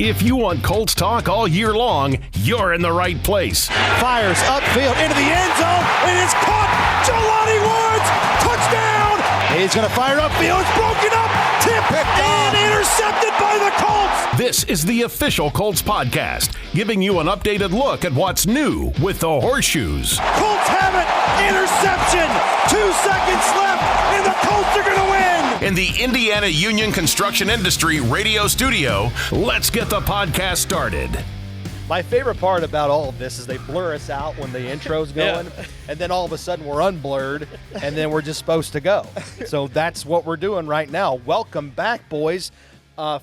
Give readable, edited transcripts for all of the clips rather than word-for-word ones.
If you want Colts talk all year long, you're in the right place. Fires upfield into the end zone. It is caught. Jelani Woods, touchdown. He's going to fire upfield. It's broken up. Tipped and intercepted by the Colts. This is the official Colts Podcast, giving you an updated look at what's new with the Horseshoes. Colts have it. Interception. 2 seconds left, and the Colts are going to win. In the Indiana Union Construction Industry radio studio, let's get the podcast started. My favorite part about all of this is they blur us out when the intro's going, and then all of a sudden we're unblurred, and then we're just supposed to go. So that's what we're doing right now. Welcome back, boys.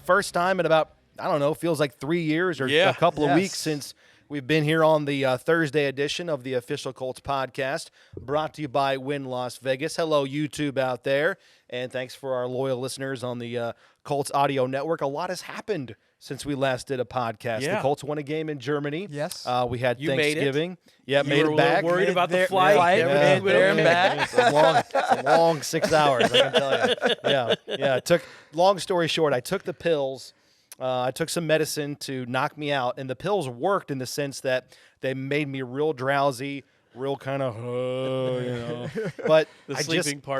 First time in about, I don't know, feels like 3 years or a couple of weeks since we've been here on the Thursday edition of the official Colts Podcast, brought to you by Wynn Las Vegas. Hello, YouTube out there, and thanks for our loyal listeners on the Colts Audio Network. A lot has happened since we last did a podcast. The Colts won a game in Germany. Yes. We had Thanksgiving. Made it. Yeah, made it back. You were worried about the flight. There and back. It's a long 6 hours, I can tell you. Yeah. Long story short, I took the pills. I took some medicine to knock me out, and the pills worked in the sense that they made me real drowsy, real kind of, But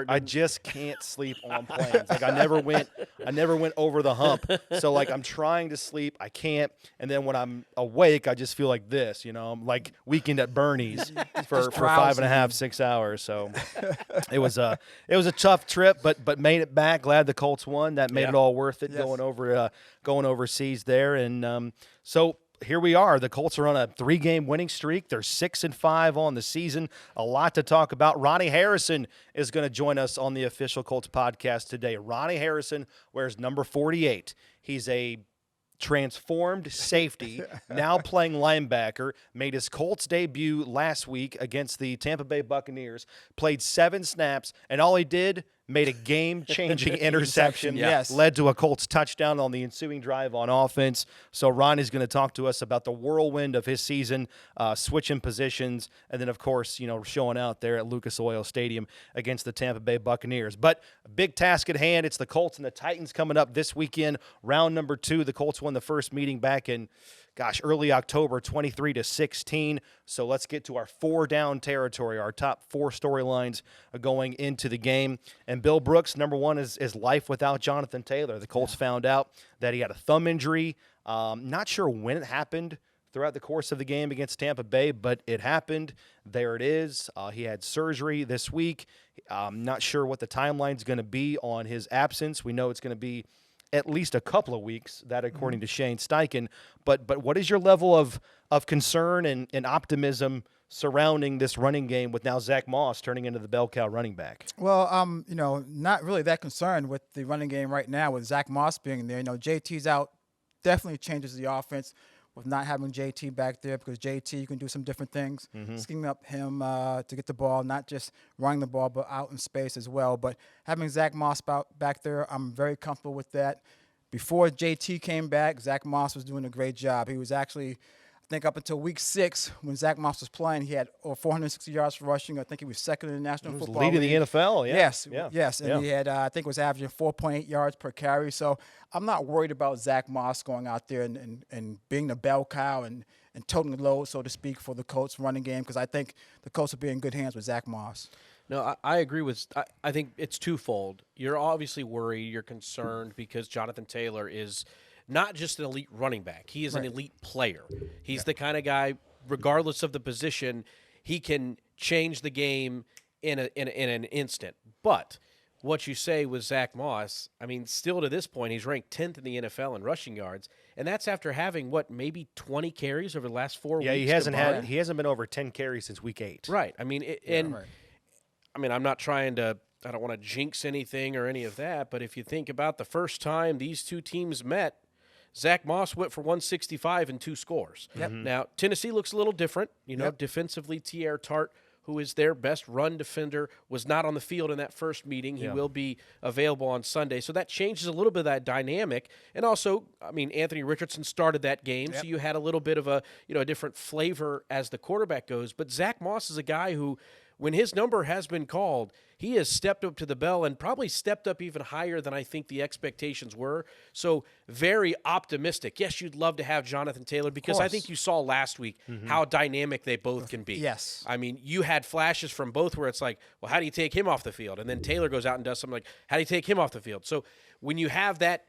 I just can't sleep on planes. Like I never went over the hump. So like I'm trying to sleep, I can't, and then when I'm awake, I just feel like this. I'm like Weekend at Bernie's for 5.5, 6 hours. So it was a tough trip, but made it back. Glad the Colts won. That made it all worth it. Going overseas there, and so. Here we are. The Colts are on a 3-game winning streak. They're 6-5 on the season. A lot to talk about. Ronnie Harrison is going to join us on the official Colts podcast today. Ronnie Harrison wears number 48. He's a transformed safety, now playing linebacker, made his Colts debut last week against the Tampa Bay Buccaneers, played 7 snaps, and all he did, made a game-changing interception, led to a Colts touchdown on the ensuing drive on offense. So Ronnie's going to talk to us about the whirlwind of his season, switching positions, and then, of course, showing out there at Lucas Oil Stadium against the Tampa Bay Buccaneers. But a big task at hand. It's the Colts and the Titans coming up this weekend, round number 2. The Colts won the first meeting back in early October, 23-16. So let's get to our 4-down territory, our top 4 storylines going into the game. And Bill Brooks, number 1 is life without Jonathan Taylor. The Colts found out that he had a thumb injury. Not sure when it happened throughout the course of the game against Tampa Bay, but it happened. There it is. He had surgery this week. Not sure what the timeline's going to be on his absence. We know it's going to be at least a couple of weeks, that according to Shane Steichen. But what is your level of concern and optimism surrounding this running game with now Zach Moss turning into the bell cow running back? Well, not really that concerned with the running game right now with Zach Moss being there. JT's out definitely changes the offense with not having JT back there, because JT, you can do some different things, scheming up him to get the ball, not just running the ball, but out in space as well. But having Zach Moss back there, I'm very comfortable with that. Before JT came back, Zach Moss was doing a great job. He was actually, I think up until week 6, when Zach Moss was playing, he had over 460 yards for rushing. I think he was second in the National Football League. Leading the NFL, Yes. And he had, I think, was averaging 4.8 yards per carry. So I'm not worried about Zach Moss going out there and being the bell cow and toting the load, so to speak, for the Colts running game, because I think the Colts will be in good hands with Zach Moss. No, I agree with – I think it's twofold. You're obviously worried, you're concerned because Jonathan Taylor is not just an elite running back. He is an elite player. He's the kind of guy, regardless of the position, he can change the game in an instant. But what you say with Zach Moss, I mean, still to this point, he's ranked 10th in the NFL in rushing yards, and that's after having, maybe 20 carries over the last 4 weeks? Yeah, he hasn't been over 10 carries since week 8. Right. I mean, I'm not trying to – I don't want to jinx anything or any of that, but if you think about the first time these two teams met, Zach Moss went for 165 and 2 scores. Yep. Now, Tennessee looks a little different. Defensively, Tierre Tart, who is their best run defender, was not on the field in that first meeting. He will be available on Sunday. So that changes a little bit of that dynamic. And also, Anthony Richardson started that game, so you had a little bit of a different flavor as the quarterback goes. But Zach Moss is a guy who – when his number has been called, he has stepped up to the bell and probably stepped up even higher than I think the expectations were. So very optimistic. Yes, you'd love to have Jonathan Taylor because I think you saw last week how dynamic they both can be. Yes. I mean, you had flashes from both where it's like, well, how do you take him off the field? And then Taylor goes out and does something like, how do you take him off the field? So when you have that,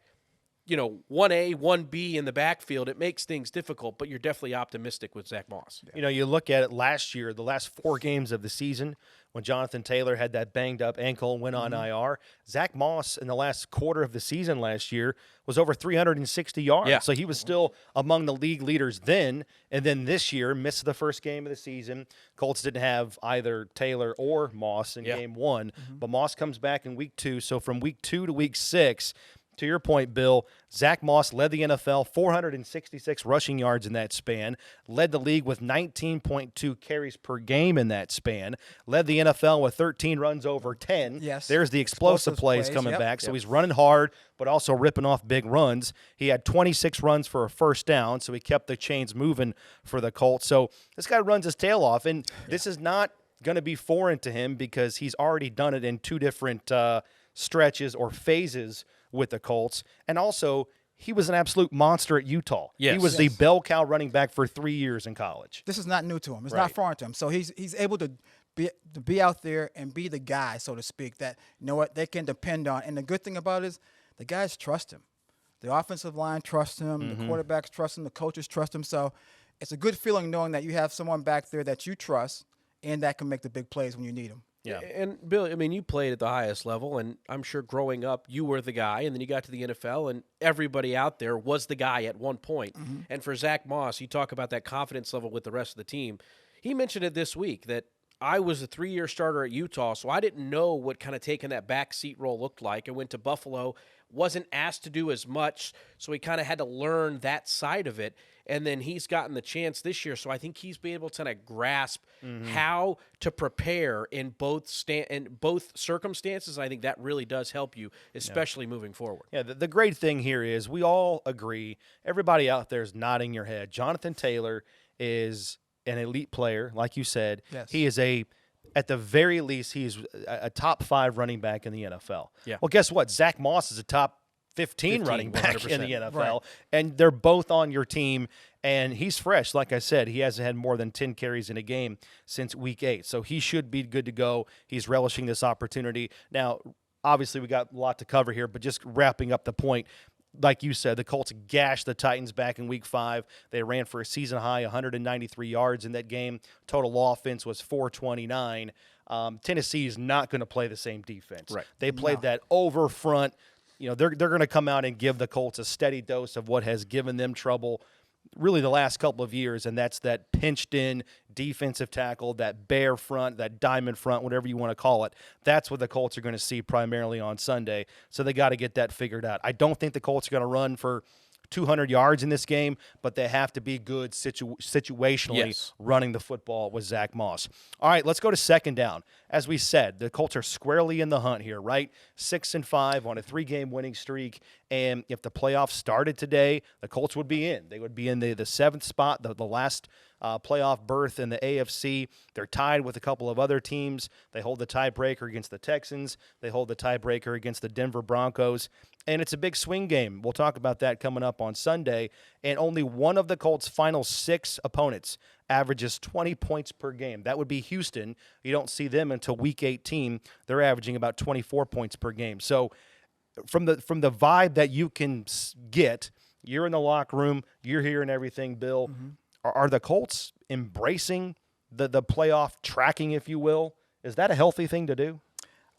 1A, 1B in the backfield, it makes things difficult, but you're definitely optimistic with Zach Moss. You look at it last year, the last 4 games of the season, when Jonathan Taylor had that banged-up ankle and went on IR, Zach Moss in the last quarter of the season last year was over 360 yards. Yeah. So he was still among the league leaders then, and then this year missed the first game of the season. Colts didn't have either Taylor or Moss in game 1, but Moss comes back in week 2. So from week 2 to week 6, to your point, Bill, Zach Moss led the NFL, 466 rushing yards in that span, led the league with 19.2 carries per game in that span, led the NFL with 13 runs over 10. Yes. There's the explosive plays coming back. So he's running hard, but also ripping off big runs. He had 26 runs for a first down, so he kept the chains moving for the Colts. So this guy runs his tail off, and this is not going to be foreign to him because he's already done it in 2 different stretches or phases with the Colts. And also, he was an absolute monster at Utah. Yes. He was the bell cow running back for 3 years in college. This is not new to him. It's not foreign to him. So he's able to be out there and be the guy, so to speak, that, they can depend on. And the good thing about it is the guys trust him. The offensive line trusts him. The quarterbacks trust him. The coaches trust him. So it's a good feeling knowing that you have someone back there that you trust and that can make the big plays when you need them. Yeah. And, Bill, I mean, you played at the highest level, and I'm sure growing up you were the guy, and then you got to the NFL, and everybody out there was the guy at one point. And for Zach Moss, you talk about that confidence level with the rest of the team. He mentioned it this week that I was a 3-year starter at Utah, so I didn't know what kind of taking that back seat role looked like. I went to Buffalo, wasn't asked to do as much, so he kind of had to learn that side of it. And then he's gotten the chance this year, so I think he's been able to kind of grasp how to prepare in both circumstances. I think that really does help you, especially moving forward. Yeah, the great thing here is we all agree, everybody out there is nodding your head. Jonathan Taylor is an elite player, like you said. Yes. He is at the very least, he's a top 5 running back in the NFL. Yeah. Well, guess what? Zach Moss is a top 15 running back 100%. in the NFL, Right. and they're both on your team, and he's fresh. Like I said, he hasn't had more than 10 carries in a game since week 8, so he should be good to go. He's relishing this opportunity. Now, obviously, we got a lot to cover here, but just wrapping up the point, like you said, the Colts gashed the Titans back in week 5. They ran for a season-high 193 yards in that game. Total offense was 429. Tennessee is not going to play the same defense. Right. They played that over front. They're going to come out and give the Colts a steady dose of what has given them trouble really the last couple of years, and that's that pinched-in defensive tackle, that bear front, that diamond front, whatever you want to call it. That's what the Colts are going to see primarily on Sunday, so they got to get that figured out. I don't think the Colts are going to run for 200 yards in this game, but they have to be good situationally running the football with Zach Moss. All right, let's go to second down. As we said, the Colts are squarely in the hunt here, right? 6-5 on a 3-game winning streak, and if the playoffs started today, the Colts would be in. They would be in the 7th spot, the last playoff berth in the AFC. They're tied with a couple of other teams. They hold the tiebreaker against the Texans. They hold the tiebreaker against the Denver Broncos. And it's a big swing game. We'll talk about that coming up on Sunday. And only one of the Colts' final 6 opponents averages 20 points per game. That would be Houston. You don't see them until Week 18. They're averaging about 24 points per game. So from the vibe that you can get, you're in the locker room, you're hearing everything, Bill. Are the Colts embracing the playoff tracking, if you will? Is that a healthy thing to do?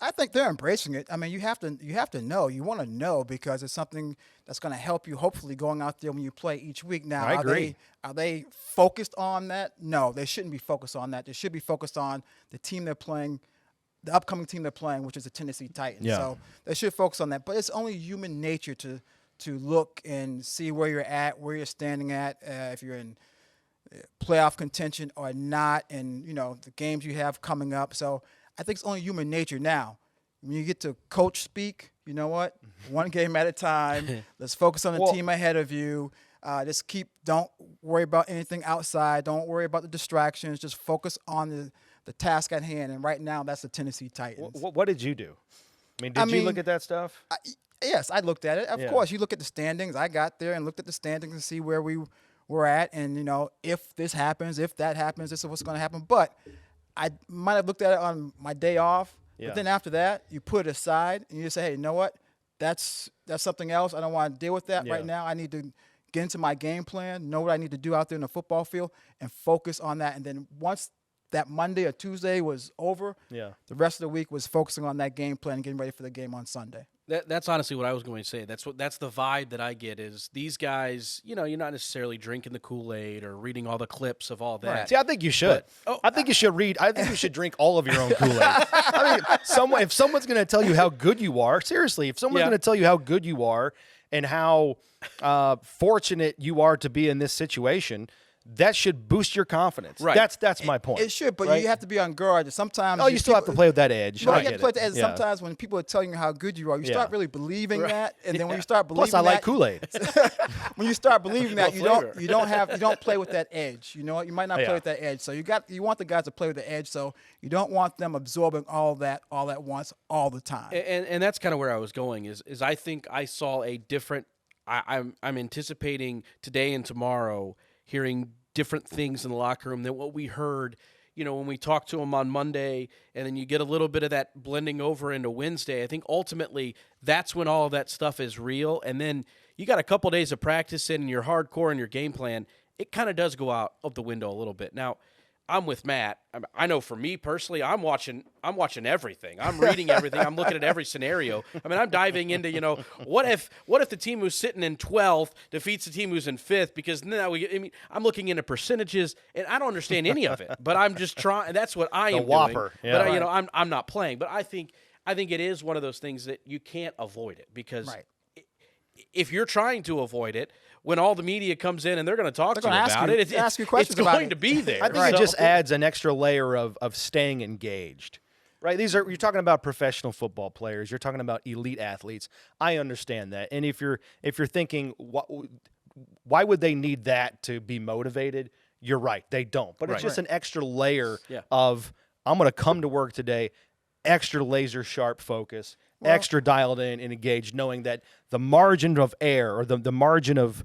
I think they're embracing it. I mean, you have to know. You want to know because it's something that's going to help you, hopefully, going out there when you play each week. Now, I agree. Are they focused on that? No, they shouldn't be focused on that. They should be focused on the team they're playing, the upcoming team they're playing, which is the Tennessee Titans. Yeah. So they should focus on that. But it's only human nature to look and see where you're at, where you're standing at, if you're in playoff contention or not, and the games you have coming up. So I think it's only human nature. Now, when you get to coach speak, you know what? One game at a time. Let's focus on the team ahead of you. Don't worry about anything outside. Don't worry about the distractions. Just focus on the task at hand. And right now, that's the Tennessee Titans. What did you do? Did you look at that stuff? Yes, I looked at it. Of course, you look at the standings. I got there and looked at the standings to see where we were at. And, if this happens, if that happens, this is what's going to happen. But I might have looked at it on my day off. Yeah. But then after that, you put it aside and you just say, hey, you know what? That's something else. I don't want to deal with that right now. I need to get into my game plan, know what I need to do out there in the football field, and focus on that. And then once that Monday or Tuesday was over, the rest of the week was focusing on that game plan and getting ready for the game on Sunday. That's honestly what I was going to say. That's the vibe that I get is these guys, you're not necessarily drinking the Kool-Aid or reading all the clips of all that. Right. See, I think you should. I think you should read. I think you should drink all of your own Kool-Aid. If someone's going to tell you how good you are, seriously, if someone's going to tell you how good you are and how fortunate you are to be in this situation, that should boost your confidence. Right. That's my point. It should, but you have to be on guard. Sometimes you still have to play with that edge. No, you have to play with the edge. Sometimes when people are telling you how good you are, you start really believing that, and then when you start believing Plus, I like Kool-Aid. When you start believing that, you don't play with that edge. You might not play with that edge. So you want the guys to play with the edge. So you don't want them absorbing all that all at once all the time. And that's kind of where I was going. Is I think I saw a different. I'm anticipating today and tomorrow hearing different things in the locker room than what we heard, when we talked to them on Monday, and then you get a little bit of that blending over into Wednesday. I think ultimately that's when all of that stuff is real. And then you got a couple days of practice in and you're hardcore in your game plan. It kind of does go out of the window a little bit. Now, I'm with Matt. I know for me personally, I'm watching everything. I'm reading everything. I'm looking at every scenario. I'm diving into, what if the team who's sitting in 12th defeats the team who's in 5th? Because now I'm looking into percentages, and I don't understand any of it. But I'm just trying. That's what I am whopper. doing. Yeah. But I'm not playing. But I think it is one of those things that you can't avoid it because if you're trying to avoid it, when all the media comes in and they're going to talk to you about it, it's going to be there. I think it just adds an extra layer of staying engaged. Right? You're talking about professional football players. You're talking about elite athletes. I understand that. And if you're thinking, why would they need that to be motivated? You're right. They don't. But it's just an extra layer of, I'm going to come to work today, extra laser sharp focus, extra dialed in and engaged, knowing that the margin of error or the margin of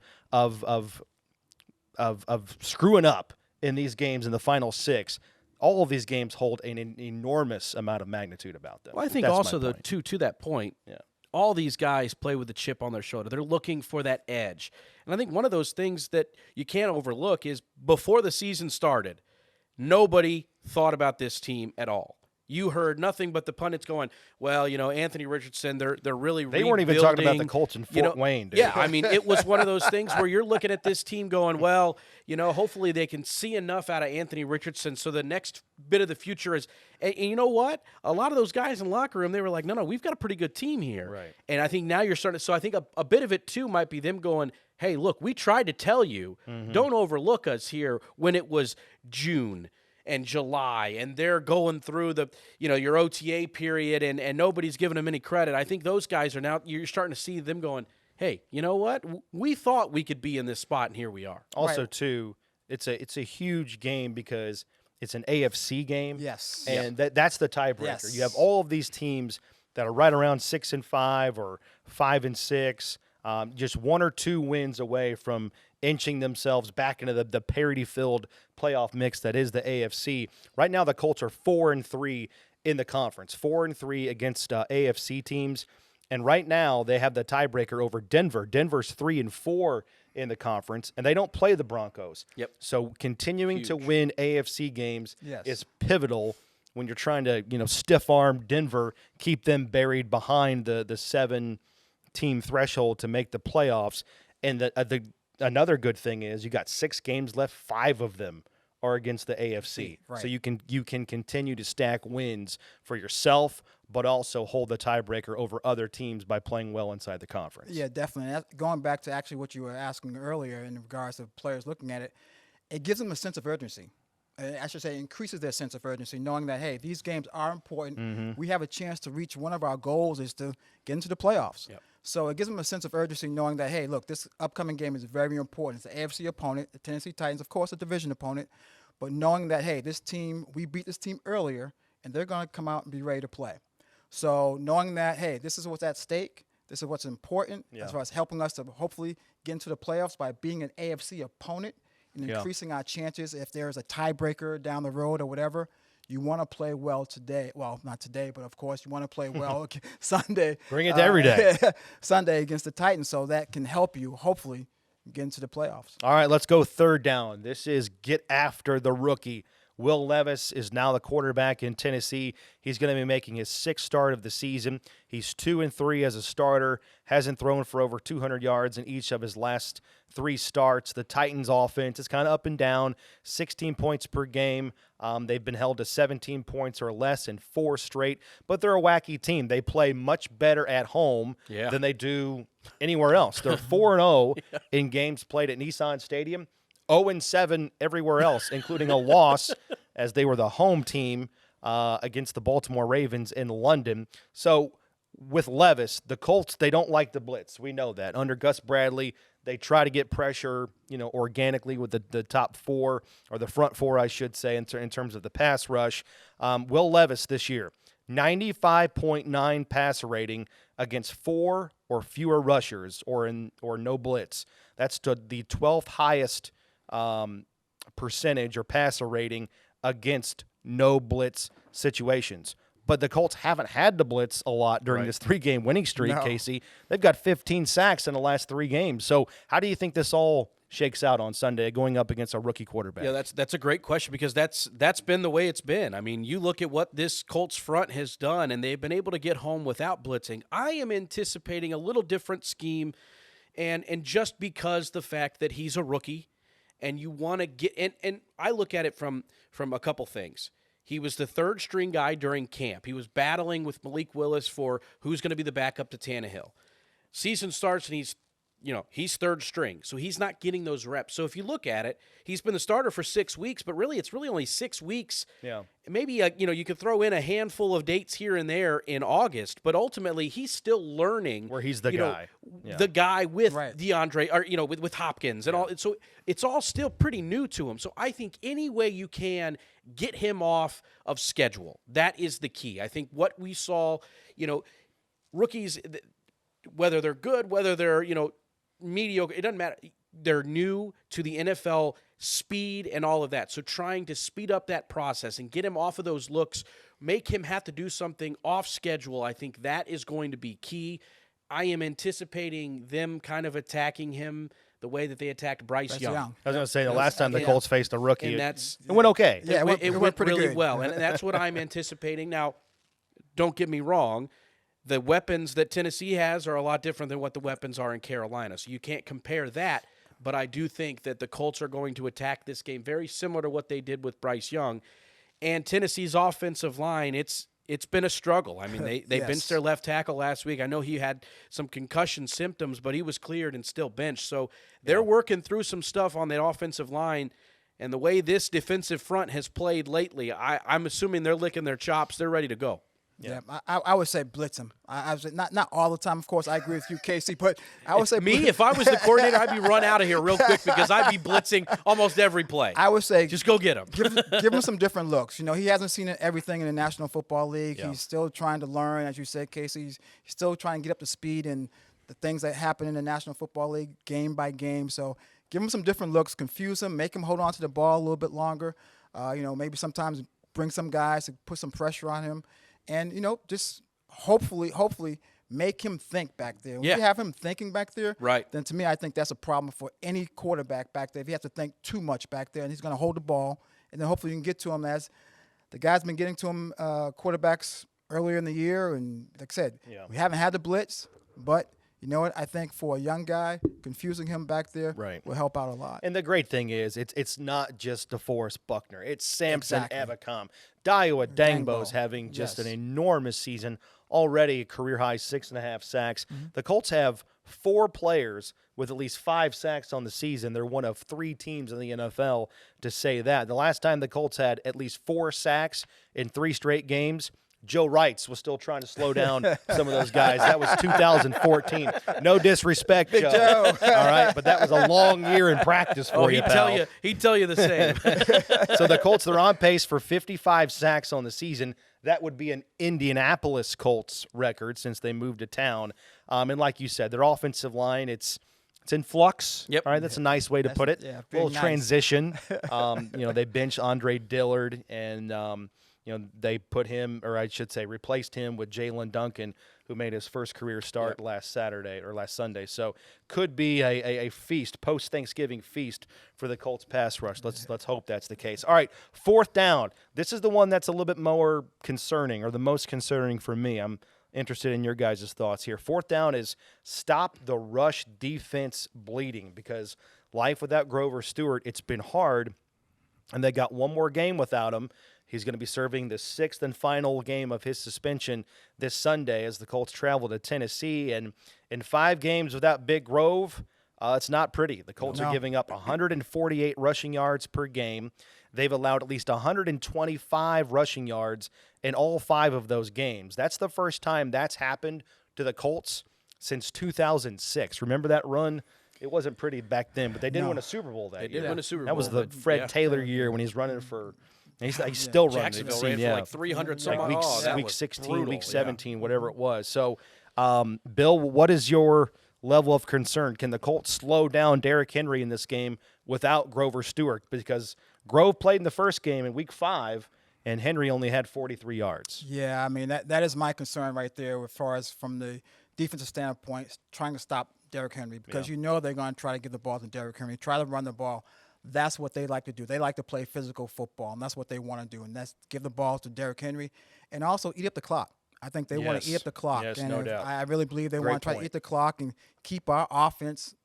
screwing up in these games in the final 6, all of these games hold an enormous amount of magnitude about them. Well, I think also though to that point, all these guys play with a chip on their shoulder. They're looking for that edge, and I think one of those things that you can't overlook is before the season started, nobody thought about this team at all. You heard nothing but the pundits going, well, Anthony Richardson, they're really They weren't even talking about the Colts in Fort Wayne, dude. Yeah, it was one of those things where you're looking at this team going, well, hopefully they can see enough out of Anthony Richardson so the next bit of the future is – and you know what? A lot of those guys in the locker room, they were like, no, we've got a pretty good team here. Right. And I think now you're starting – so I think a bit of it, too, might be them going, hey, look, we tried to tell you, don't overlook us here when it was June – and July, and they're going through the, your OTA period, and nobody's giving them any credit. I think those guys are now, you're starting to see them going, hey, you know what? We thought we could be in this spot, and here we are. Also, too, it's a huge game because it's an AFC game. Yes. And that's the tiebreaker. Yes. You have all of these teams that are right around 6-5 or 5-6, just 1 or 2 wins away from inching themselves back into the parity-filled playoff mix that is the AFC. Right now, the Colts are 4-3 in the conference, 4-3 against AFC teams. And right now, they have the tiebreaker over Denver. Denver's 3-4 in the conference, and they don't play the Broncos. Yep. So continuing to win AFC games is pivotal when you're trying to, stiff-arm Denver, keep them buried behind the 7-team threshold to make the playoffs. And another good thing is you got 6 games left. 5 of them are against the AFC. Right. So you can continue to stack wins for yourself, but also hold the tiebreaker over other teams by playing well inside the conference. Yeah, definitely. Going back to actually what you were asking earlier in regards to players looking at it, it gives them a sense of urgency. I should say increases their sense of urgency, knowing that, hey, these games are important. We have a chance to reach one of our goals is to get into the playoffs. Yep. So it gives them a sense of urgency knowing that, hey, look, this upcoming game is very important. It's an AFC opponent, the Tennessee Titans, of course, a division opponent. but knowing that, hey, we beat this team earlier, and they're going to come out and be ready to play. So knowing that, hey, this is what's at stake, this is what's important as far as helping us to hopefully get into the playoffs by being an AFC opponent and increasing our chances if there's a tiebreaker down the road or whatever. You want to play well today. Well, not today, but of course you want to play well Sunday. Bring it to every day. Sunday against the Titans, so that can help you hopefully get into the playoffs. All right, let's go third down. This is get after the rookie. Will Levis is now the quarterback in Tennessee. He's going to be making his 6th start of the season. He's 2-3 as a starter, hasn't thrown for over 200 yards in each of his last 3 starts. The Titans offense is kind of up and down, 16 points per game. They've been held to 17 points or less in 4 straight, but they're a wacky team. They play much better at home than they do anywhere else. They're 4-0 in games played at Nissan Stadium. 0-7 everywhere else, including a loss as they were the home team against the Baltimore Ravens in London. So with Levis, the Colts, they don't like the blitz. We know that. Under Gus Bradley, they try to get pressure, organically with the top 4, or the front 4, I should say, in terms of the pass rush. Will Levis this year, 95.9 passer rating against 4 or fewer rushers or no blitz. That's the 12th highest percentage or passer rating against no blitz situations. But the Colts haven't had to blitz a lot during this 3-game winning streak, Casey. They've got 15 sacks in the last 3 games. So how do you think this all shakes out on Sunday going up against a rookie quarterback? Yeah, that's a great question, because that's been the way it's been. I mean, you look at what this Colts front has done, and they've been able to get home without blitzing. I am anticipating a little different scheme, and just because the fact that he's a rookie, and you want to get and I look at it from a couple things. He was the 3rd string guy during camp. He was battling with Malik Willis for who's going to be the backup to Tannehill. Season starts and he's 3rd string, so he's not getting those reps. So if you look at it, he's been the starter for 6 weeks, but really it's really only 6 weeks. Yeah. Maybe you could throw in a handful of dates here and there in August, but ultimately he's still learning where he's the guy. The guy with DeAndre, or with Hopkins and all. So it's all still pretty new to him. So I think any way you can get him off of schedule, that is the key. I think what we saw, rookies, whether they're good, whether they're, mediocre, it doesn't matter. They're new to the NFL speed and all of that. So trying to speed up that process and get him off of those looks, make him have to do something off schedule, I think that is going to be key. I am anticipating them kind of attacking him the way that they attacked Bryce Young. I was going to say, the last time the Colts faced a rookie, and it went okay. Yeah, it went pretty really good. well, and that's what I'm anticipating. Now, don't get me wrong. The weapons that Tennessee has are a lot different than what the weapons are in Carolina, so you can't compare that. But I do think that the Colts are going to attack this game very similar to what they did with Bryce Young. And Tennessee's offensive line, it's been a struggle. I mean, they benched their left tackle last week. I know he had some concussion symptoms, but he was cleared and still benched. So they're working through some stuff on that offensive line. And the way this defensive front has played lately, I'm assuming they're licking their chops. They're ready to go. Yeah, I would say blitz him. I would say not all the time, of course. I agree with you, Casey, but I would say if I was the coordinator, I'd be run out of here real quick because I'd be blitzing almost every play. I would say just go get him. give him some different looks. He hasn't seen everything in the National Football League. Yeah. He's still trying to learn, as you said, Casey. He's still trying to get up to speed and the things that happen in the National Football League game by game. So give him some different looks, confuse him, make him hold on to the ball a little bit longer. Maybe sometimes bring some guys to put some pressure on him. And, just hopefully make him think back there. When you have him thinking back there, then to me, I think that's a problem for any quarterback back there. If he has to think too much back there and he's going to hold the ball, and then hopefully you can get to him as the guy's been getting to him, quarterbacks earlier in the year. And like I said, we haven't had the blitz, but you know what? I think for a young guy, confusing him back there will help out a lot. And the great thing is, it's not just DeForest Buckner. It's Samson Ebukam. Daiwa Dangbo's having just an enormous season already, a career-high 6.5 sacks. Mm-hmm. The Colts have 4 players with at least 5 sacks on the season. They're one of 3 teams in the NFL to say that. The last time the Colts had at least 4 sacks in 3 straight games, Joe Wrights was still trying to slow down some of those guys. That was 2014. No disrespect, Joe. All right, but that was a long year in practice for you, pal. He'd tell you the same. So the Colts, they're on pace for 55 sacks on the season. That would be an Indianapolis Colts record since they moved to town. And like you said, their offensive line, it's in flux. Yep. All right, that's a nice way to put it. Yeah, A little nice. transition. They benched Andre Dillard and they put him, or I should say replaced him with Jalen Duncan, who made his first career start last Sunday. So could be a feast, post-Thanksgiving feast for the Colts pass rush. Let's hope that's the case. All right, 4th down. This is the one that's a little bit more concerning, or the most concerning for me. I'm interested in your guys' thoughts here. 4th down is stop the rush defense bleeding, because life without Grover Stewart, it's been hard, and they got one more game without him. He's going to be serving the 6th and final game of his suspension this Sunday as the Colts travel to Tennessee. And in 5 games without Big Grove, it's not pretty. The Colts are giving up 148 rushing yards per game. They've allowed at least 125 rushing yards in all 5 of those games. That's the first time that's happened to the Colts since 2006. Remember that run? It wasn't pretty back then, but they did win a Super Bowl that year. They did win a Super Bowl. That was the Fred Taylor year when he's running for – he's still running. Jacksonville ran for like 300 some like odd. week 16, brutal. week 17, whatever it was. So, Bill, what is your level of concern? Can the Colts slow down Derrick Henry in this game without Grover Stewart? Because Grove played in the first game in week 5, and Henry only had 43 yards. Yeah, I mean, that is my concern right there as far as from the defensive standpoint, trying to stop Derrick Henry, because they're going to try to give the ball to Derrick Henry, try to run the ball. That's what they like to do. They like to play physical football, and that's what they want to do, and that's give the ball to Derrick Henry and also eat up the clock. I think they want to eat up the clock. Yes, and no doubt. I really believe they want to try to point. eat the clock and keep our offense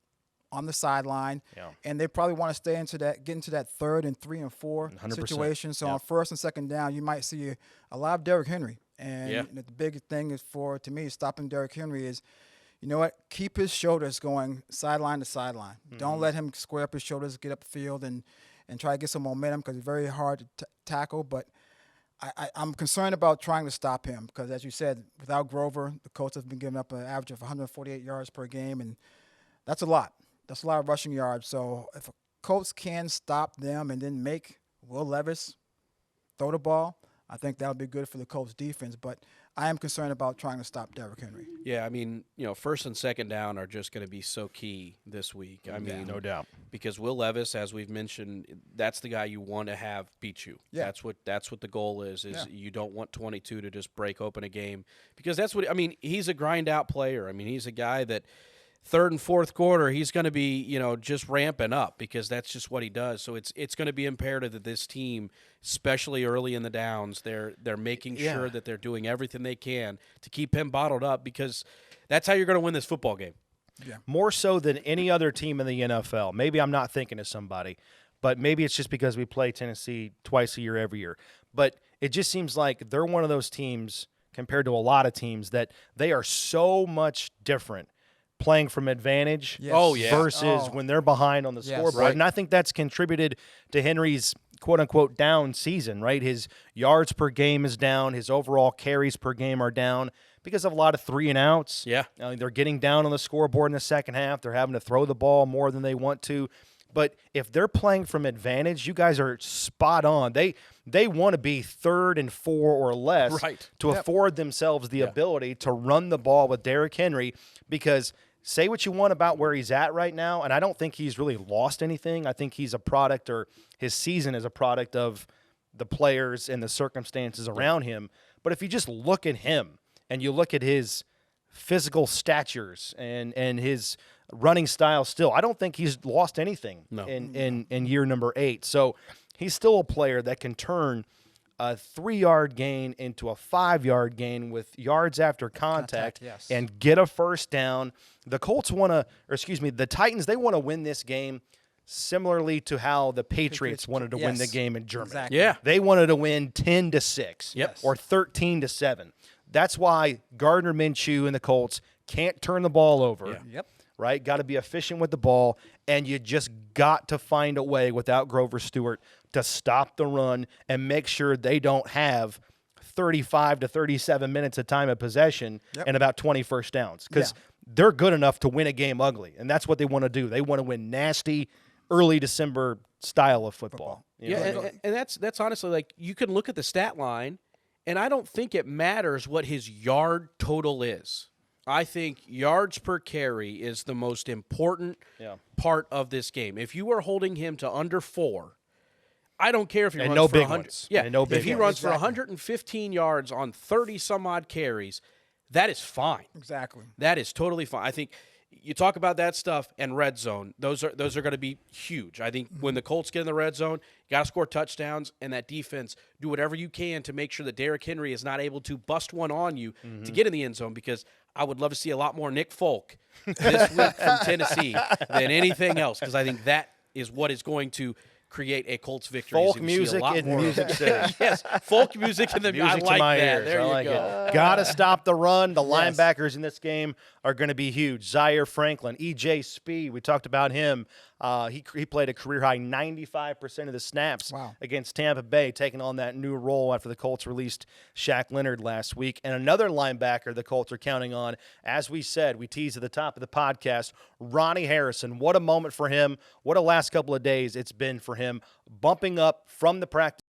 on the sideline. Yeah. And they probably want to get into that 3rd and 3 and 4 100%. situation. So Yeah. on 1st and 2nd down, you might see a lot of Derrick Henry. And the big thing is to me, stopping Derrick Henry is, you know what? Keep his shoulders going sideline to sideline. Don't let him square up his shoulders, get up the field, and try to get some momentum, because it's very hard to tackle. But I'm concerned about trying to stop him, because, as you said, without Grover, the Colts have been giving up an average of 148 yards per game, and that's a lot. That's a lot of rushing yards. So if the Colts can stop them and then make Will Levis throw the ball, I think that would be good for the Colts defense. But I am concerned about trying to stop Derrick Henry. Yeah, I mean, 1st and 2nd down are just going to be so key this week. I mean, no doubt. Because Will Levis, as we've mentioned, that's the guy you want to have beat you. Yeah. That's what the goal is you don't want 22 to just break open a game, because that's what – I mean, he's a grind-out player. I mean, he's a guy that – 3rd and 4th quarter, he's going to be, just ramping up, because that's just what he does. So it's going to be imperative that this team, especially early in the downs, they're making sure that they're doing everything they can to keep him bottled up, because that's how you're going to win this football game. Yeah. More so than any other team in the NFL. Maybe I'm not thinking of somebody, but maybe it's just because we play Tennessee twice a year every year. But it just seems like they're one of those teams, compared to a lot of teams, that they are so much different playing from advantage versus when they're behind on the scoreboard. Right. And I think that's contributed to Henry's quote-unquote down season, right? His yards per game is down. His overall carries per game are down because of a lot of 3-and-outs. Yeah. They're getting down on the scoreboard in the second half. They're having to throw the ball more than they want to. But if they're playing from advantage, you guys are spot on. They want to be 3rd and 4 or less to afford themselves the ability to run the ball with Derrick Henry, because – say what you want about where he's at right now, and I don't think he's really lost anything. I think he's a product, or his season is a product of the players and the circumstances around him. But if you just look at him and you look at his physical statures and his running style still, I don't think he's lost anything in year number 8. So he's still a player that can turn a 3-yard gain into a 5-yard gain with yards after contact and get a first down. The the Titans, they want to win this game similarly to how the Patriots wanted to win the game in Germany. Exactly. Yeah. They wanted to win 10-6 or 13-7. That's why Gardner Minshew and the Colts can't turn the ball over. Yep. Right? Got to be efficient with the ball, and you just got to find a way without Grover Stewart to stop the run and make sure they don't have 35 to 37 minutes of time of possession and about 20 first downs because they're good enough to win a game ugly, and that's what they want to do. They want to win nasty, early December style of football. And that's honestly, like, you can look at the stat line, and I don't think it matters what his yard total is. I think yards per carry is the most important part of this game. If you are holding him to under 4, I don't care if he runs no for big 100. ones. Yeah, if he runs for Exactly. 115 yards on 30-some-odd carries, that is fine. Exactly. That is totally fine. I think you talk about that stuff and red zone. Those are going to be huge. I think when the Colts get in the red zone, you got to score touchdowns, and that defense, do whatever you can to make sure that Derrick Henry is not able to bust one on you to get in the end zone, because I would love to see a lot more Nick Folk this week from Tennessee than anything else, because I think that is what is going to create a Colts victory. Folk music in Music City. Yes, folk music in the Music I to like my that. ears. There I you like go. it. Got to stop the run. The linebackers in this game are going to be huge. Zaire Franklin, E.J. Speed, we talked about him. He played a career-high 95% of the snaps against Tampa Bay, taking on that new role after the Colts released Shaq Leonard last week. And another linebacker the Colts are counting on, as we said, we teased at the top of the podcast, Ronnie Harrison. What a moment for him. What a last couple of days it's been for him, bumping up from the practice.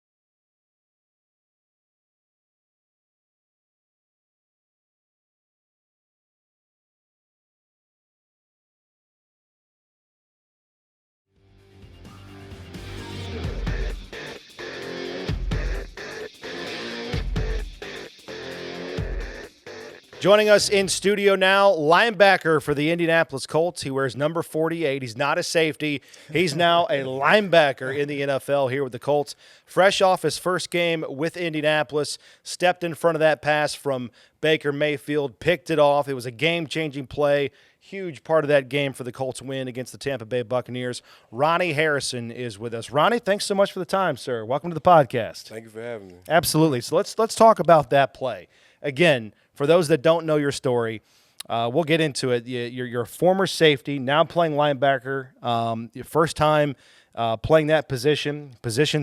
Joining us in studio now, linebacker for the Indianapolis Colts. He wears number 48. He's not a safety. He's now a linebacker in the NFL here with the Colts. Fresh off his first game with Indianapolis, stepped in front of that pass from Baker Mayfield, picked it off. It was a game-changing play. Huge part of that game for the Colts win against the Tampa Bay Buccaneers. Ronnie Harrison is with us. Ronnie, thanks so much for the time, sir. Welcome to the podcast. Thank you for having me. Absolutely. So let's talk about that play. Again, for those that don't know your story, we'll get into it. You're a former safety, now playing linebacker. Your first time playing that position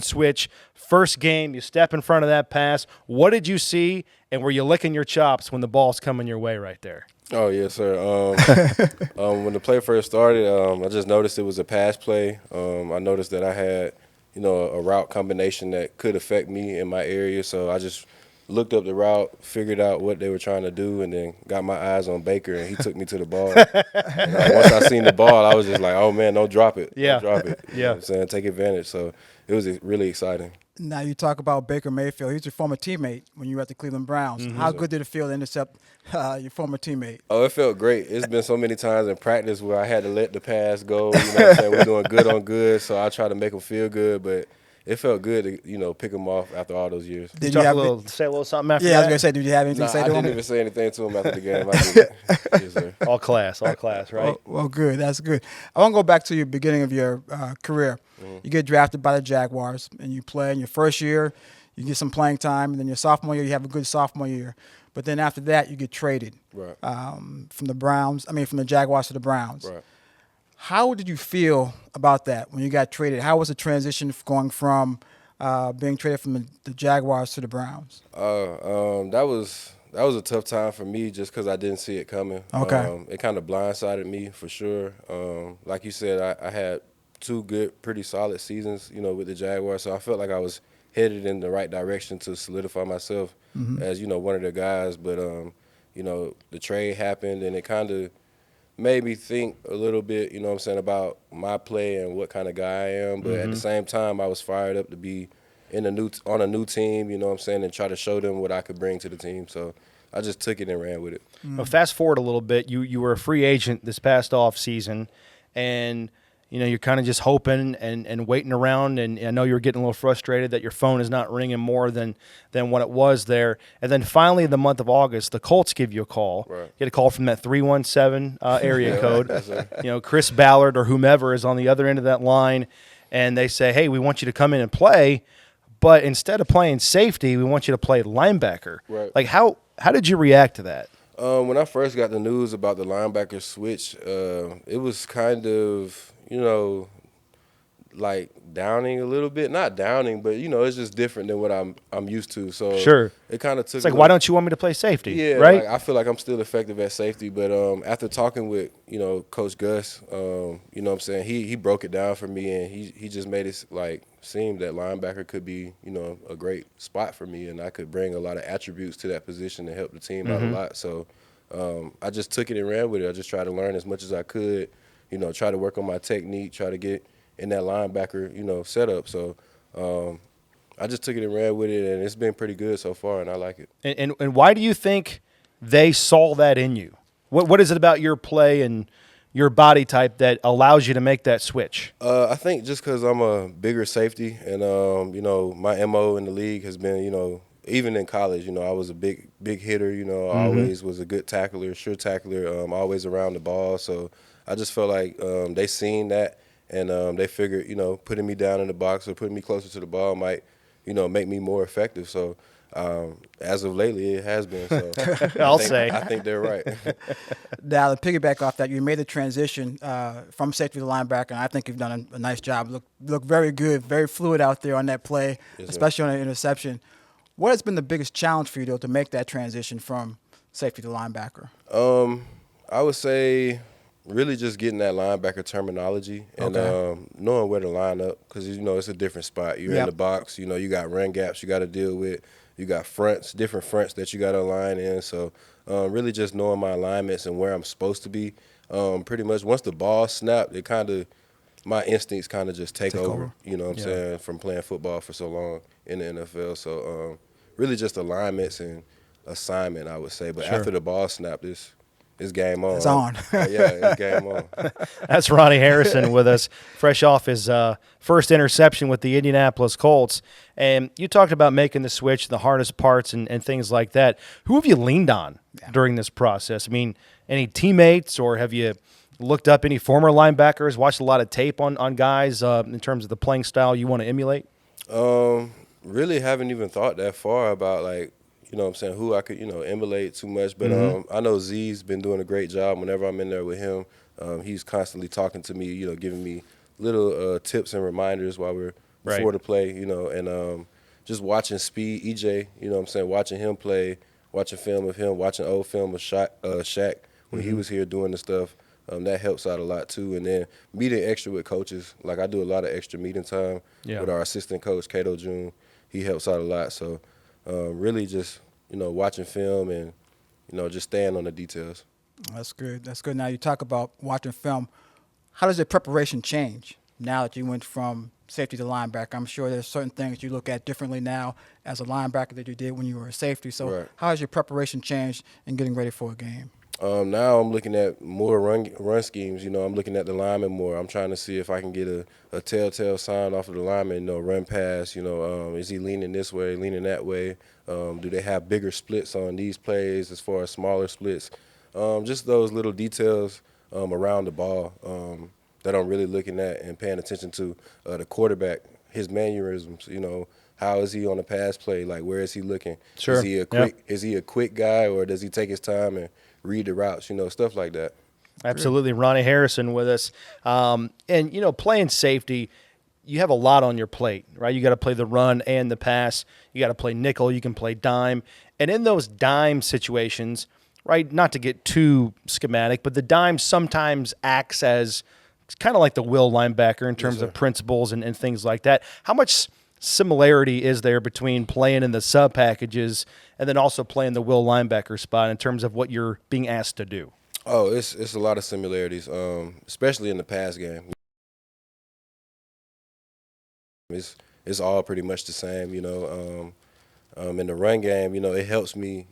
switch. First game, you step in front of that pass. What did you see, and were you licking your chops when the ball's coming your way right there? Oh, yes, sir. When the play first started, I just noticed it was a pass play. I noticed that I had, a route combination that could affect me in my area, so I just looked up the route, figured out what they were trying to do, and then got my eyes on Baker, and he took me to the ball. Once I seen the ball, I was just like, oh, man, don't drop it. Yeah. Don't drop it. You know what I'm saying? Take advantage. So it was really exciting. Now you talk about Baker Mayfield. He's your former teammate when you were at the Cleveland Browns. How good did it feel to intercept your former teammate? Oh, it felt great. It's been so many times in practice where I had to let the pass go. You know what I'm saying? We're doing good on good, so I try to make them feel good, but it felt good to, pick him off after all those years. Did Say you a little something after Yeah, I was that? going to say, did you have anything Nah, to say I to didn't him? even say anything to him after the game. I did. Yes, sir. All class, right? Well, good. That's good. I want to go back to your beginning of your career. You get drafted by the Jaguars, and you play in your first year. You get some playing time, and then your sophomore year, you have a good sophomore year. But then after that, you get traded Right. from the Jaguars to the Browns. Right. How did you feel about that when you got traded? How was the transition going from being traded from the Jaguars to the Browns? That was a tough time for me just because I didn't see it coming. Okay. It kind of blindsided me for sure. Like you said, I had two good, pretty solid seasons, with the Jaguars. So I felt like I was headed in the right direction to solidify myself as, one of the guys. But, the trade happened, and it kind of made me think a little bit, about my play and what kind of guy I am. But at the same time, I was fired up to be on a new team, and try to show them what I could bring to the team. So I just took it and ran with it. Well, fast forward a little bit. You were a free agent this past off season, and you're kind of just hoping and waiting around. And I know you were getting a little frustrated that your phone is not ringing more than what it was there. And then finally, in the month of August, the Colts give you a call. Right. You get a call from that 317 area code. Yes, sir. Chris Ballard or whomever is on the other end of that line, and they say, "Hey, we want you to come in and play, but instead of playing safety, we want you to play linebacker." Right. Like how did you react to that? When I first got the news about the linebacker switch, it was kind of, like downing a little bit. Not downing, but it's just different than what I'm used to. So Sure. it kind of took. It's like, why don't you want me to play safety? Yeah, right. Like, I feel like I'm still effective at safety, but after talking with Coach Gus, you know what I'm saying, he broke it down for me, and he just made it like seem that linebacker could be a great spot for me, and I could bring a lot of attributes to that position and help the team out a lot. So I just took it and ran with it. I just tried to learn as much as I could, try to work on my technique, try to get in that linebacker setup. So I just took it and ran with it, and it's been pretty good so far, and I like it. And why do you think they saw that in you? What is it about your play and your body type that allows you to make that switch? I think just because I'm a bigger safety, and my MO in the league has been, even in college, I was a big hitter. I always was a good tackler, sure tackler, always around the ball. So I just felt like they seen that, and they figured, putting me down in the box or putting me closer to the ball might, make me more effective. So as of lately, it has been. So I think they're right. Now, to piggyback off that, you made the transition from safety to linebacker, and I think you've done a nice job. Look very good, very fluid out there on that play, especially on an interception. What has been the biggest challenge for you, though, to make that transition from safety to linebacker? I would say really just getting that linebacker terminology and knowing where to line up, because it's a different spot. You're in the box. You got run gaps you got to deal with. You got different fronts that you got to align in. So really just knowing my alignments and where I'm supposed to be. Pretty much once the ball snapped, my instincts kind of just take over. You know what I'm saying, from playing football for so long in the NFL. So really just alignments and assignment, I would say. But after the ball snapped, it's game on. It's on. It's game on. That's Ronnie Harrison with us, fresh off his first interception with the Indianapolis Colts. And you talked about making the switch, the hardest parts and things like that. Who have you leaned on during this process? I mean, any teammates, or have you looked up any former linebackers, watched a lot of tape on guys in terms of the playing style you want to emulate? Really haven't even thought that far about, like, what I'm saying, who I could, emulate too much. But I know Z's been doing a great job whenever I'm in there with him. He's constantly talking to me, giving me little tips and reminders while we're before the play, and just watching Speed, EJ, watching him play, watching film of him, watching old film of Shaq when he was here doing the stuff. That helps out a lot too. And then meeting extra with coaches. Like, I do a lot of extra meeting time with our assistant coach, Cato June. He helps out a lot. So really just, watching film and, just staying on the details. That's good. That's good. Now, you talk about watching film. How does your preparation change now that you went from safety to linebacker? I'm sure there's certain things you look at differently now as a linebacker that you did when you were a safety. So how has your preparation changed in getting ready for a game? Now I'm looking at more run schemes. I'm looking at the lineman more. I'm trying to see if I can get a telltale sign off of the lineman, run pass. Is he leaning this way, leaning that way? Do they have bigger splits on these plays as far as smaller splits? Just those little details around the ball that I'm really looking at and paying attention to. The quarterback, his mannerisms, how is he on the pass play? Like, where is he looking? Sure. Is he a quick guy, or does he take his time and read the routes, stuff like that. Absolutely. Ronnie Harrison with us. And, playing safety, you have a lot on your plate, right? You got to play the run and the pass. You got to play nickel. You can play dime. And in those dime situations, right, not to get too schematic, but the dime sometimes acts as kind of like the will linebacker in terms of principles and things like that. How much similarity is there between playing in the sub packages and then also playing the will linebacker spot in terms of what you're being asked to do? Oh, it's a lot of similarities, especially in the pass game. It's all pretty much the same, in the run game, it helps me,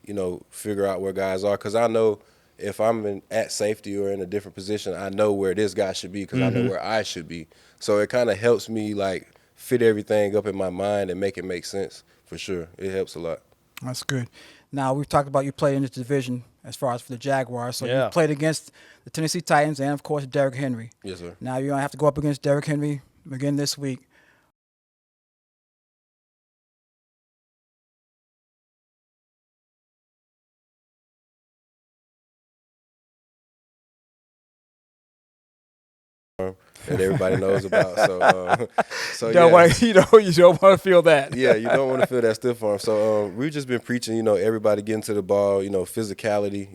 figure out where guys are, because I know if I'm at safety or in a different position, I know where this guy should be because I know where I should be. So it kind of helps me, like, fit everything up in my mind and make it make sense, for sure. It helps a lot. That's good. Now, we've talked about you played in this division as far as for the Jaguars. So you played against the Tennessee Titans and, of course, Derrick Henry. Yes, sir. Now you're going to have to go up against Derrick Henry again this week. that everybody knows about. So You don't want to feel that. Yeah, you don't want to feel that stiff arm. So we've just been preaching, everybody getting to the ball, physicality,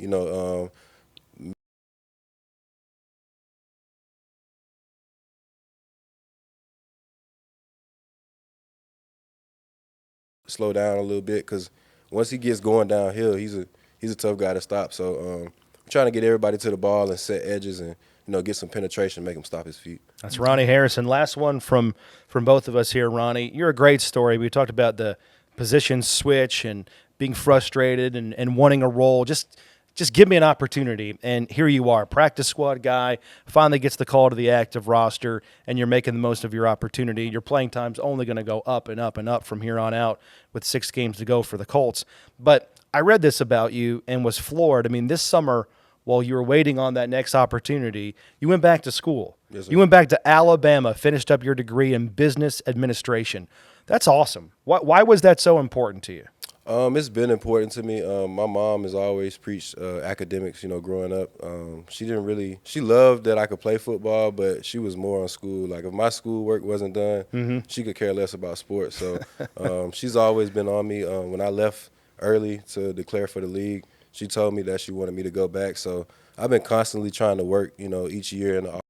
slow down a little bit, because once he gets going downhill, he's a tough guy to stop. So we're trying to get everybody to the ball and set edges and get some penetration, make him stop his feet. That's Ronnie Harrison. Last one from both of us here, Ronnie. You're a great story. We talked about the position switch and being frustrated and wanting a role. Just give me an opportunity. And here you are, practice squad guy, finally gets the call to the active roster, and you're making the most of your opportunity. Your playing time's only going to go up and up and up from here on out with 6 games to go for the Colts. But I read this about you and was floored. I mean, this summer, while you were waiting on that next opportunity, you went back to school. Yes, sir. You went back to Alabama, finished up your degree in business administration. That's awesome. Why was that so important to you? It's been important to me. My mom has always preached academics, growing up. She loved that I could play football, but she was more on school. Like, if my schoolwork wasn't done, she could care less about sports. So she's always been on me. When I left early to declare for the league, she told me that she wanted me to go back. So I've been constantly trying to work, each year in the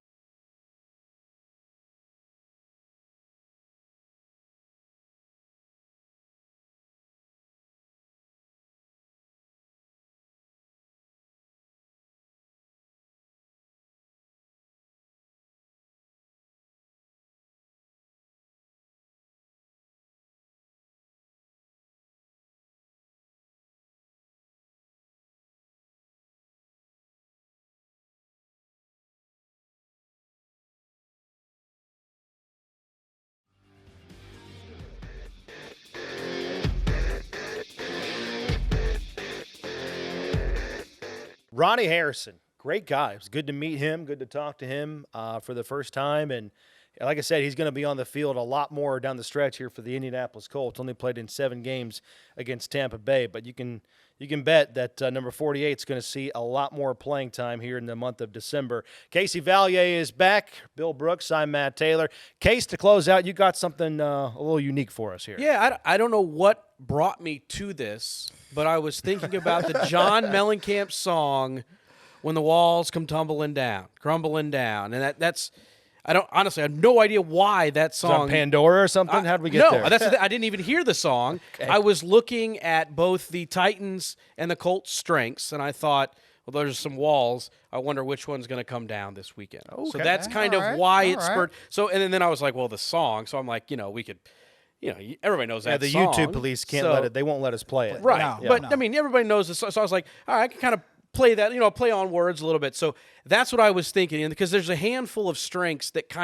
Ronnie Harrison, great guy. It was good to meet him, good to talk to him for the first time. And like I said, he's going to be on the field a lot more down the stretch here for the Indianapolis Colts. Only played in 7 games against Tampa Bay, but you can bet that number 48 is going to see a lot more playing time here in the month of December. Casey Vallier is back. Bill Brooks, I'm Matt Taylor. Case, to close out, you got something a little unique for us here. Yeah, I don't know what brought me to this, but I was thinking about the John Mellencamp song, "When the Walls Come Crumbling Down," and that's. I have no idea why that song. Is it on Pandora or something? How did we get there? No, I didn't even hear the song. Okay. I was looking at both the Titans and the Colts' strengths, and I thought, well, there's some walls. I wonder which one's going to come down this weekend. Okay. So that's kind of why it spurred. So, and then I was like, well, the song. So I'm like, we could. Everybody knows that the song. YouTube police can't let it. They won't let us play it. Right. No, but I mean, everybody knows this. So I was like, all right, I can kind of play that, play on words a little bit. So that's what I was thinking, and because there's a handful of strengths that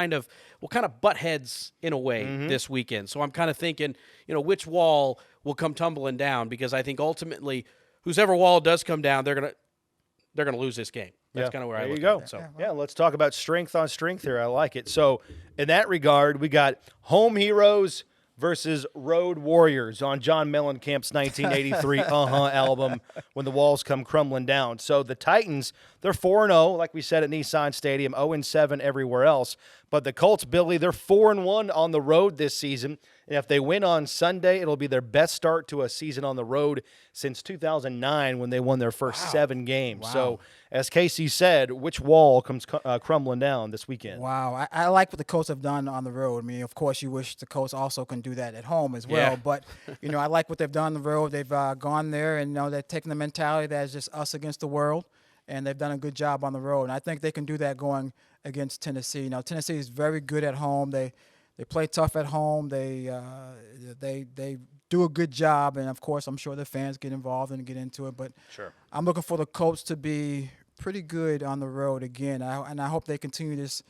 will butt heads in a way this weekend. So I'm kind of thinking, which wall will come tumbling down, because I think ultimately, whoever wall does come down, they're gonna lose this game. That's kind of where I look at it. So let's talk about strength on strength here. I like it. So in that regard, we got home heroes versus Road Warriors on John Mellencamp's 1983 album, When the Walls Come Crumbling Down. So the Titans, they're 4-0, like we said, at Nissan Stadium, 0-7 everywhere else. But the Colts, Billy, they're 4-1 on the road this season. And if they win on Sunday, it'll be their best start to a season on the road since 2009, when they won their first 7 games. Wow. So, as Casey said, which wall comes crumbling down this weekend? Wow. I like what the Colts have done on the road. I mean, of course, you wish the Colts also can do that at home as well. Yeah. But, I like what they've done on the road. They've gone there, and, they're taking the mentality that it's just us against the world. And they've done a good job on the road. And I think they can do that going against Tennessee. Tennessee is very good at home. They play tough at home. They do a good job, and of course, I'm sure the fans get involved and get into it. But sure, I'm looking for the Colts to be pretty good on the road again, and I hope they continue this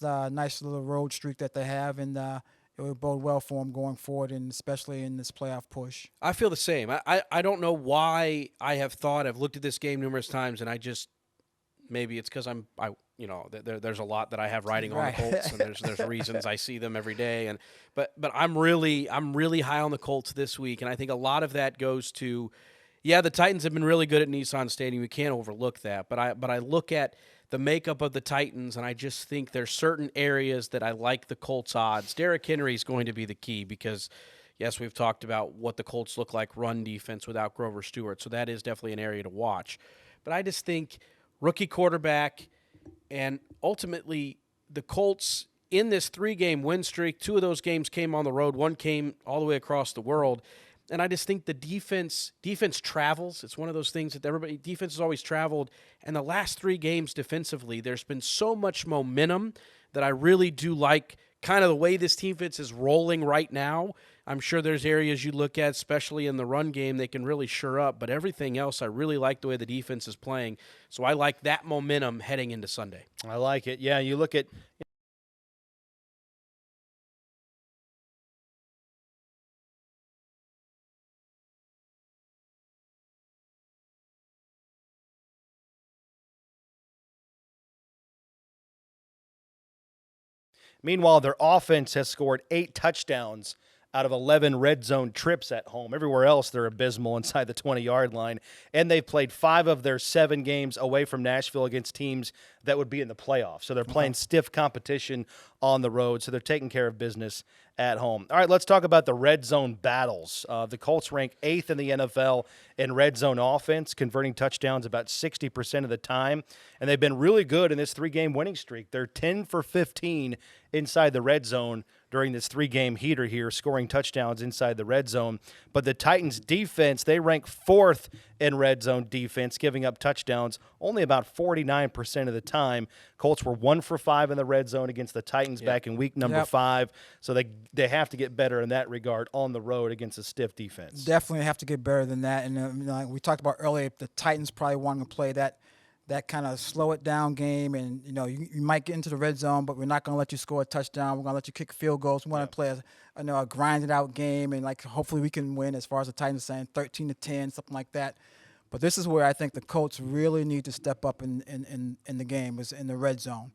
nice little road streak that they have, and it will bode well for them going forward, and especially in this playoff push. I feel the same. I don't know why I've looked at this game numerous times, and maybe it's because there's a lot that I have riding on the Colts, and there's reasons I see them every day, but I'm really high on the Colts this week, and I think a lot of that goes to, the Titans have been really good at Nissan Stadium. We can't overlook that, but I look at the makeup of the Titans, and I just think there's certain areas that I like the Colts odds. Derrick Henry is going to be the key because, yes, we've talked about what the Colts look like run defense without Grover Stewart, so that is definitely an area to watch. But I just think rookie quarterback, and ultimately the Colts in this 3-game win streak, 2 of those games came on the road, 1 came all the way across the world. And I just think the defense travels. It's one of those things that defense has always traveled. And the last 3 games defensively, there's been so much momentum that I really do like kind of the way this defense is rolling right now. I'm sure there's areas you look at, especially in the run game, they can really shore up. But everything else, I really like the way the defense is playing. So I like that momentum heading into Sunday. I like it. Yeah, you look at – meanwhile, their offense has scored 8 touchdowns out of 11 red zone trips at home. Everywhere else, they're abysmal inside the 20-yard line. And they've played 5 of their 7 games away from Nashville against teams that would be in the playoffs. So they're playing stiff competition on the road, so they're taking care of business at home. All right, let's talk about the red zone battles. The Colts rank 8th in the NFL in red zone offense, converting touchdowns about 60% of the time. And they've been really good in this 3-game winning streak. They're 10 for 15 inside the red zone during this 3-game heater here, scoring touchdowns inside the red zone. But the Titans' defense, they rank 4th in red zone defense, giving up touchdowns only about 49% of the time. Colts were 1 for 5 in the red zone against the Titans back in week number 5. So they have to get better in that regard on the road against a stiff defense. Definitely have to get better than that. And like we talked about earlier, the Titans probably want to play that kind of slow it down game, and you might get into the red zone, but we're not going to let you score a touchdown. We're going to let you kick field goals. We want to play a grinded out game, and hopefully we can win, as far as the Titans are saying, 13-10, something like that. But this is where I think the Colts really need to step up in the game, is in the red zone.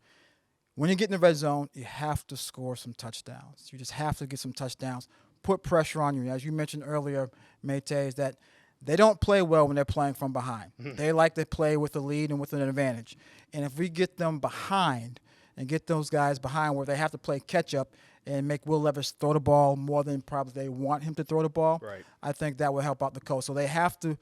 When you get in the red zone, you have to score some touchdowns. You just have to get some touchdowns. Put pressure on you. As you mentioned earlier, Mate, is that they don't play well when they're playing from behind. Mm-hmm. They like to play with a lead and with an advantage. And if we get them behind and get those guys behind where they have to play catch-up and make Will Levis throw the ball more than probably they want him to throw the ball, right, I think that will help out the Colts. So they have to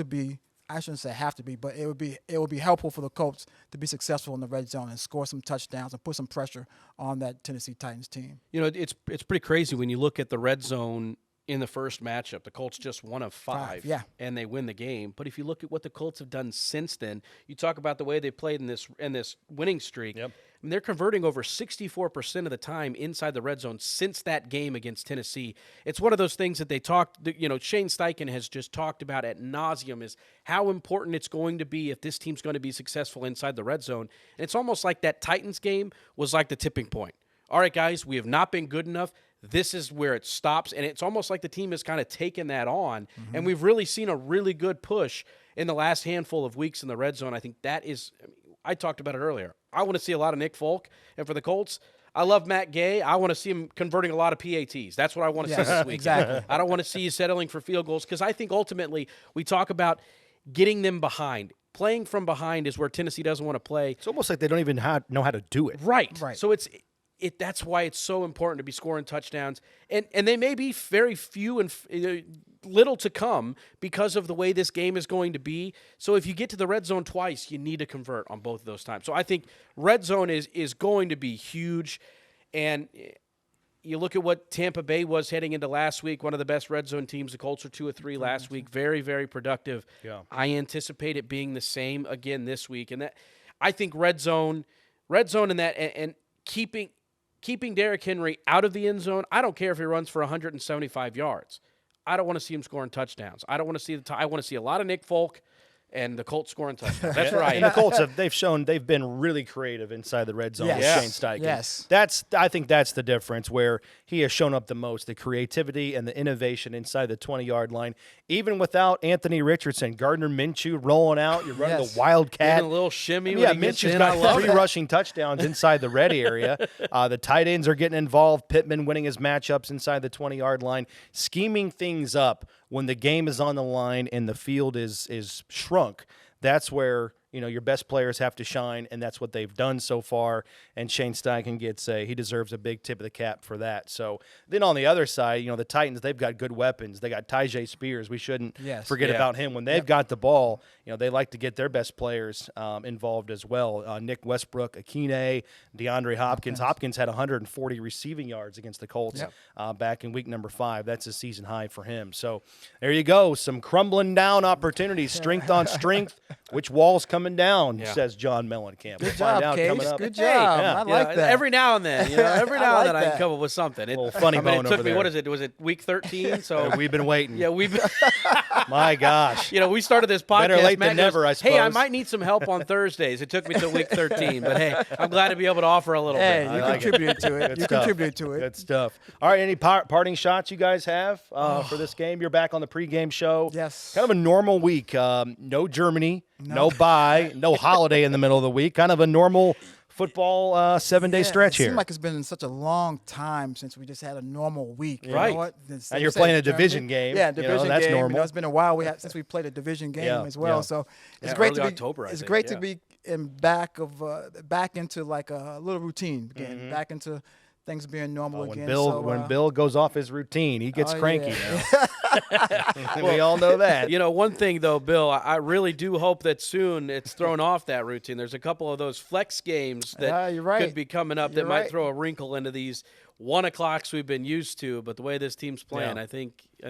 be, I shouldn't say have to be, but it would be helpful for the Colts to be successful in the red zone and score some touchdowns and put some pressure on that Tennessee Titans team. It's pretty crazy when you look at the red zone. In the first matchup, the Colts just 1 of 5, and they win the game. But if you look at what the Colts have done since then, you talk about the way they played in this winning streak. Yep. And they're converting over 64% of the time inside the red zone since that game against Tennessee. It's one of those things that they talked. Shane Steichen has just talked about ad nauseum, is how important it's going to be if this team's going to be successful inside the red zone. And it's almost like that Titans game was like the tipping point. All right, guys, we have not been good enough. This is where it stops, and it's almost like the team has kind of taken that on, and we've really seen a really good push in the last handful of weeks in the red zone. I think that is – I talked about it earlier. I want to see a lot of Nick Folk, and for the Colts, I love Matt Gay. I want to see him converting a lot of PATs. That's what I want to see this week. Exactly. I don't want to see you settling for field goals, because I think ultimately we talk about getting them behind. Playing from behind is where Tennessee doesn't want to play. It's almost like they don't even know how to do it. Right. So that's why it's so important to be scoring touchdowns. And they may be very few and little to come because of the way this game is going to be. So if you get to the red zone twice, you need to convert on both of those times. So I think red zone is going to be huge. And you look at what Tampa Bay was heading into last week, one of the best red zone teams. The Colts are 2 of 3 last week. Very, very productive. Yeah. I anticipate it being the same again this week. And that I think red zone and that and keeping Derrick Henry out of the end zone. I don't care if he runs for 175 yards. I don't want to see him scoring touchdowns. I don't want to see I want to see a lot of Nick Folk and the Colts scoring touchdowns. That's right. And the Colts they've shown they've been really creative inside the red zone with Shane Steichen. Yes. I think that's the difference where he has shown up the most, the creativity and the innovation inside the 20-yard line. Even without Anthony Richardson, Gardner Minshew rolling out, you're running the Wildcat. Giving a little shimmy when he gets Minshew's in. got 3 rushing touchdowns inside the red area. The tight ends are getting involved. Pittman winning his matchups inside the 20-yard line, scheming things up when the game is on the line and the field is shrunk. That's where your best players have to shine, and that's what they've done so far. And Shane Steichen he deserves a big tip of the cap for that. So then on the other side, the Titans, they've got good weapons. They got Tyjae Spears. We shouldn't forget about him. When they've got the ball, they like to get their best players involved as well. Nick Westbrook, Akine, DeAndre Hopkins. Hopkins had 140 receiving yards against the Colts back in week number 5. That's a season high for him. So there you go. Some crumbling down opportunities, strength on strength. Which wall's coming down, says John Mellencamp. Good job, Case. Good job. I like that. Every now and then, every now and then I can come up with something. A little funny bone it took over me, there. what is it? Was it week 13? So we've been waiting. Yeah, we've been. My gosh. We started this podcast. Better late Matt than never, goes, I suppose. Hey, I might need some help on Thursdays. It took me till week 13, but hey, I'm glad to be able to offer a little Hey, bit. you contributed to it. You contributed to it. Good stuff. All right, any parting shots you guys have for this game? You're back on the pregame show. Yes. Kind of a normal week. No Germany, no bye, no holiday in the middle of the week. Kind of a normal football 7-day stretch it here. It seems like it's been such a long time since we just had a normal week. You Right. know what? And you're playing a division game. Yeah, division that's game. normal. It's been a while since we played a division game as well. Yeah. So it's Yeah, great early to be. October, I it's think, great yeah. to be back into like a little routine again. Back into things being normal When again. when Bill goes off his routine, he gets cranky. Yeah. We all know that. One thing, though, Bill, I really do hope that soon it's thrown off that routine. There's a couple of those flex games that you're right. could be coming up You're that might right. throw a wrinkle into these 1 o'clocks we've been used to. But the way this team's playing, Yeah. I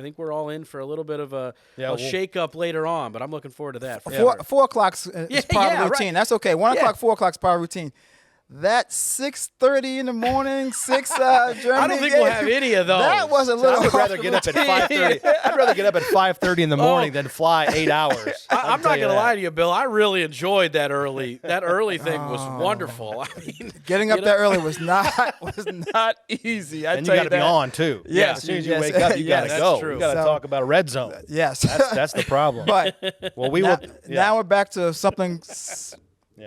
think we're all in for a little bit of a we'll shake-up later on. But I'm looking forward to that. For Four, sure. 4 o'clock's is part of the routine. right. That's okay. 1 Yeah. o'clock, 4 o'clock's part of the routine. That 6:30 in the morning, Germany. I don't think we'll have any of those. That was a little. I would rather get up at 5:30. I'd rather get up at 5:30 in the morning than fly 8 hours. I'm not going to lie to you, Bill. I really enjoyed that early. That early thing was wonderful. I mean, Getting up that early was not easy. And you got to be on too. Yes, As soon as you yes, wake up, you got to yes. go. That's true. You got to So- talk about a red zone. Yes. That's the problem. But well, we now, will. Yeah. now we're back to something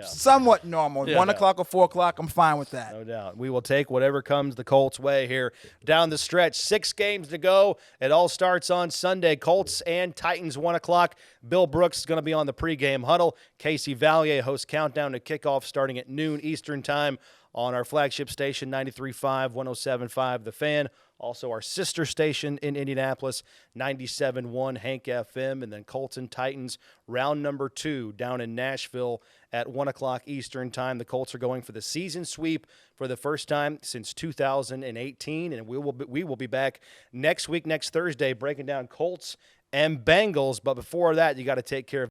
somewhat normal. Yeah. 1 o'clock or 4 o'clock, I'm fine with that. No doubt. We will take whatever comes the Colts' way here down the stretch. 6 games to go. It all starts on Sunday. Colts and Titans, 1 o'clock. Bill Brooks is going to be on the pregame huddle. Casey Vallier hosts Countdown to Kickoff starting at noon Eastern Time on our flagship station, 93.5, 107.5 The Fan. Also our sister station in Indianapolis, 97.1 Hank FM. And then Colts and Titans, round number 2 down in Nashville at 1 o'clock Eastern Time. The Colts are going for the season sweep for the first time since 2018. And we will be back next week, next Thursday, breaking down Colts and Bengals. But before that, you got to take care of